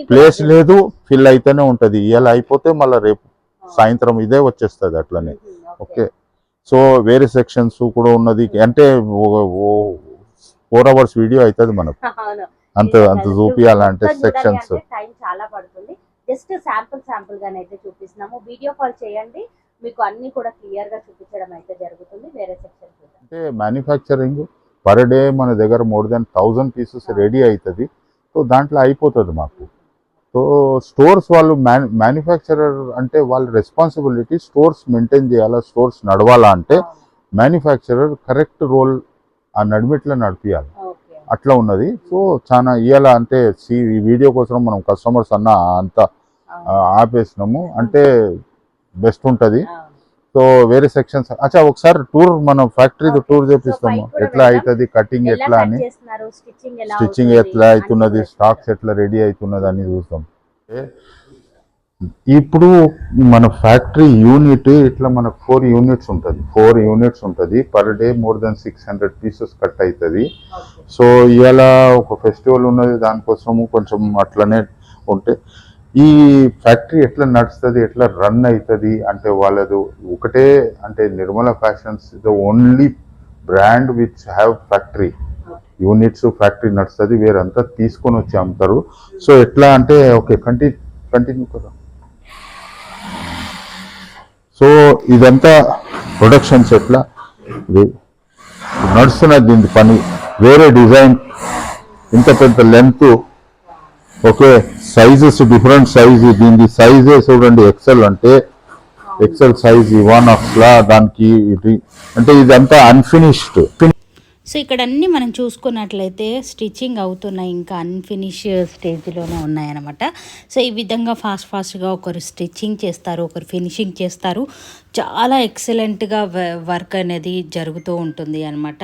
B: ప్లేస్ లేదు, ఫిల్ అయితేనే ఉంటది. ఇలా అయిపోతే మళ్ళీ రేపు సాయంత్రం ఇదే వచ్చేస్తుంది అట్లనే. ఓకే, సో వేరే సెక్షన్స్ కూడా ఉన్నది. అంటే 4 hours వీడియో అవుతుంది మనకు, అంత చూపియాలంటే సెక్షన్స్.
A: టైం చాలా పడుతుంది. జస్ట్ శాంపుల్ గానైతే చూపిస్తున్నాము. వీడియో కాల్ చేయండి, మీకు అన్ని కూడా క్లియర్ గా చూపించడం అయితే జరుగుతుంది. వేరే సెక్షన్
B: అంటే మ్యానుఫ్యాక్చరింగ్ పర్ డే మన దగ్గర మోర్ దెన్ 1000 పీసెస్ రెడీ అవుతుంది. సో దాంట్లో అయిపోతుంది మాకు. సో స్టోర్స్ వాళ్ళు మ్యానుఫ్యాక్చరర్ అంటే వాళ్ళ రెస్పాన్సిబిలిటీ స్టోర్స్ మెయింటైన్ చేయాలా, స్టోర్స్ నడవాలా అంటే మ్యానుఫ్యాక్చరర్ కరెక్ట్ రోల్ ఆ నడిమిట్లో నడిపియాలి, అట్లా ఉన్నది. సో చాలా ఇవాళ అంటే ఈ వీడియో కోసం మనం కస్టమర్స్ అంతా ఆపేసినాము అంటే బెస్ట్ ఉంటుంది. సో వేరే సెక్షన్స్ అచ్చా ఒకసారి టూర్ మనం ఫ్యాక్టరీ టూర్ చేపిస్తాము, ఎట్లా అవుతుంది కటింగ్ ఎట్లా అని, స్టిచ్చింగ్ ఎట్లా అవుతున్నది, స్టాక్స్ ఎట్లా రెడీ అవుతున్నది అని చూస్తాం. ఇప్పుడు మన ఫ్యాక్టరీ యూనిట్ ఇట్లా మనకు 4 యూనిట్స్ ఉంటుంది. 4 యూనిట్స్ ఉంటుంది. Per day more than 600 pieces cut అవుతుంది. సో ఇవాళ ఒక ఫెస్టివల్ ఉన్నది, దానికోసము కొంచెం అట్లనే ఉంటే ఈ ఫ్యాక్టరీ ఎట్లా నడుస్తుంది, ఎట్లా రన్ అవుతుంది అంటే వాళ్ళది ఒకటే, అంటే Nirmala fashions the only brand which have factory units, factory నడుస్తుంది, వేరంతా తీసుకొని వచ్చి అమ్ముతారు. సో ఎట్లా అంటే ఓకే కంటిన్యూ కదా. సో ఇదంతా ప్రొడక్షన్స్ ఎట్లా నడుస్తున్నది, దీని పని వేరే డిజైన్, ఇంత పెద్ద length, okay sizes different size, దీని సైజే చూడండి ఎక్సెల్ అంటే ఎక్సెల్ సైజ్ ఇవానక్స్లా, దానికి ఇది అంటే ఇదంతా అన్ఫినిష్డ్.
A: సో ఇక్కడ అన్నీ మనం చూసుకున్నట్లయితే స్టిచ్చింగ్ అవుతున్నాయి, ఇంకా అన్ఫినిష్ స్టేజ్లోనే ఉన్నాయన్నమాట. సో ఈ విధంగా ఫాస్ట్గా ఒకరు స్టిచ్చింగ్ చేస్తారు, ఒకరు ఫినిషింగ్ చేస్తారు. చాలా ఎక్సలెంట్గా వర్క్ అనేది జరుగుతూ ఉంటుంది అనమాట.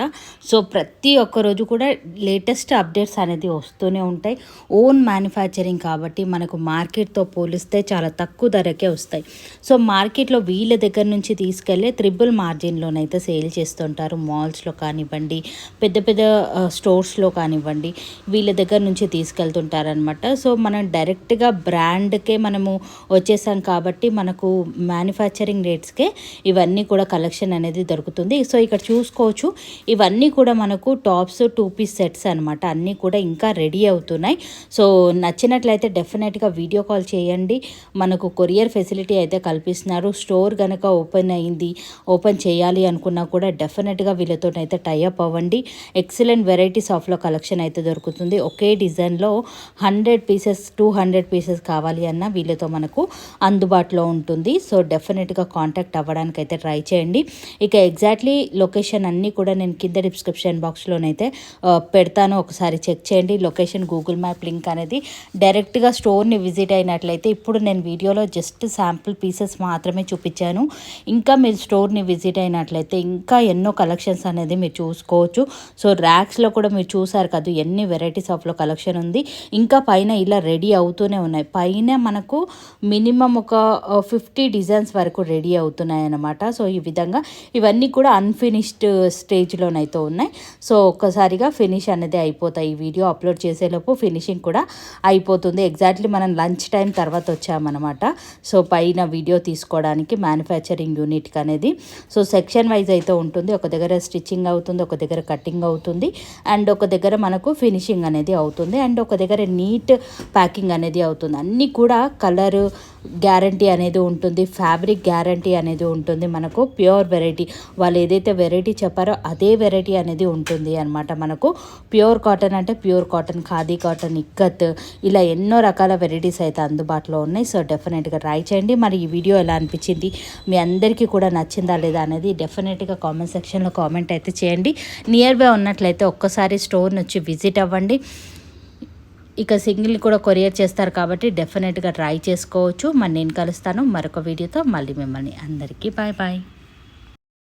A: సో ప్రతి ఒక్క రోజు కూడా లేటెస్ట్ అప్డేట్స్ అనేది వస్తూనే ఉంటాయి. ఓన్ మ్యానుఫ్యాక్చరింగ్ కాబట్టి మనకు మార్కెట్తో పోలిస్తే చాలా తక్కువ ధరకే వస్తాయి. సో మార్కెట్లో వీళ్ళ దగ్గర నుంచి తీసుకెళ్ళి ట్రిపుల్ మార్జిన్లోనైతే సేల్ చేస్తుంటారు. మాల్స్లో కానివ్వండి, పెద్ద పెద్ద స్టోర్స్లో కానివ్వండి, వీళ్ళ దగ్గర నుంచి తీసుకెళ్తుంటారనమాట. సో మనం డైరెక్ట్గా బ్రాండ్కే మనము వచ్చేసాం కాబట్టి మనకు మ్యానుఫ్యాక్చరింగ్ రేట్స్కే ఇవన్నీ కూడా కలెక్షన్ అనేది దొరుకుతుంది. సో ఇక్కడ చూసుకోవచ్చు, ఇవన్నీ కూడా మనకు టాప్స్ 2 పీస్ సెట్స్ అనమాట. అన్నీ కూడా ఇంకా రెడీ అవుతున్నాయి. సో నచ్చినట్లయితే డెఫినెట్గా వీడియో కాల్ చేయండి. మనకు కొరియర్ ఫెసిలిటీ అయితే కల్పిస్తున్నారు. స్టోర్ కనుక ఓపెన్ చేయాలి అనుకున్నా కూడా డెఫినెట్గా వీళ్ళతో అయితే టైఅప్ అవ్వండి. ఎక్సలెంట్ వెరైటీస్ ఆఫ్లో కలెక్షన్ అయితే దొరుకుతుంది. ఒకే డిజైన్లో 100 పీసెస్ 200 పీసెస్ కావాలి అన్న వీళ్ళతో మనకు అందుబాటులో ఉంటుంది. సో డెఫినెట్గా కాంటాక్ట్ అవ్వడానికి అయితే ట్రై చేయండి. ఇక ఎగ్జాక్ట్లీ లొకేషన్ అన్నీ కూడా నేను కింద డిస్క్రిప్షన్ బాక్స్లోనైతే పెడతాను, ఒకసారి చెక్ చేయండి. లొకేషన్ గూగుల్ మ్యాప్ లింక్ అనేది డైరెక్ట్గా స్టోర్ని విజిట్ అయినట్లయితే, ఇప్పుడు నేను వీడియోలో జస్ట్ శాంపుల్ పీసెస్ మాత్రమే చూపించాను. ఇంకా మీరు స్టోర్ని విజిట్ అయినట్లయితే ఇంకా ఎన్నో కలెక్షన్స్ అనేది మీరు చూసుకోవచ్చు. సో ర్యాక్స్లో కూడా మీరు చూసారు కదా ఎన్ని వెరైటీస్ ఆఫ్లో కలెక్షన్ ఉంది. ఇంకా పైన ఇలా రెడీ అవుతూనే ఉన్నాయి. పైన మనకు మినిమం ఒక 50 డిజైన్స్ వరకు రెడీ అవుతున్నాయి అన్నమాట. సో ఈ విధంగా ఇవన్నీ కూడా అన్ఫినిష్డ్ స్టేజ్లోనైతే ఉన్నాయి. సో ఒక్కసారిగా ఫినిష్ అనేది అయిపోతాయి. ఈ వీడియో అప్లోడ్ చేసేలోపు ఫినిషింగ్ కూడా అయిపోతుంది. ఎగ్జాక్ట్లీ మనం లంచ్ టైం తర్వాత వచ్చామన్నమాట. సో పైన వీడియో తీసుకోవడానికి మ్యానుఫ్యాక్చరింగ్ యూనిట్కి అనేది. సో సెక్షన్ వైజ్ అయితే ఉంటుంది. ఒక దగ్గర స్టిచ్చింగ్ అవుతుంది, ఒక దగ్గర కటింగ్ అవుతుంది, అండ్ ఒక దగ్గర మనకు ఫినిషింగ్ అనేది అవుతుంది, అండ్ ఒక దగ్గర నీట్ ప్యాకింగ్ అనేది అవుతుంది. అన్నీ కూడా కలర్ గ్యారంటీ అనేది ఉంటుంది, ఫ్యాబ్రిక్ గ్యారంటీ అనేది ఉంటుంది. మనకు ప్యూర్ వెరైటీ, వాళ్ళు ఏదైతే వెరైటీ చెప్పారో అదే వెరైటీ అనేది ఉంటుంది అనమాట. మనకు ప్యూర్ కాటన్ అంటే pure cotton, khadi cotton, ikat, ఇలా ఎన్నో రకాల వెరైటీస్ అయితే అందుబాటులో ఉన్నాయి. సో డెఫినెట్గా ట్రై చేయండి. మరి ఈ వీడియో ఎలా అనిపించింది, మీ అందరికీ కూడా నచ్చిందా లేదా అనేది డెఫినెట్గా కామెంట్ సెక్షన్లో కామెంట్ అయితే చేయండి. నియర్ బై ఉన్నట్లయితే ఒక్కసారి స్టోర్ని వచ్చి విజిట్ అవ్వండి. ఇక సింగిల్ కూడా కొరియర్ చేస్తారు కాబట్టి డెఫినెట్గా ట్రై చేసుకోవచ్చు. మరి నేను కలుస్తాను మరొక వీడియోతో. మళ్ళీ మిమ్మల్ని అందరికీ బాయ్ బాయ్.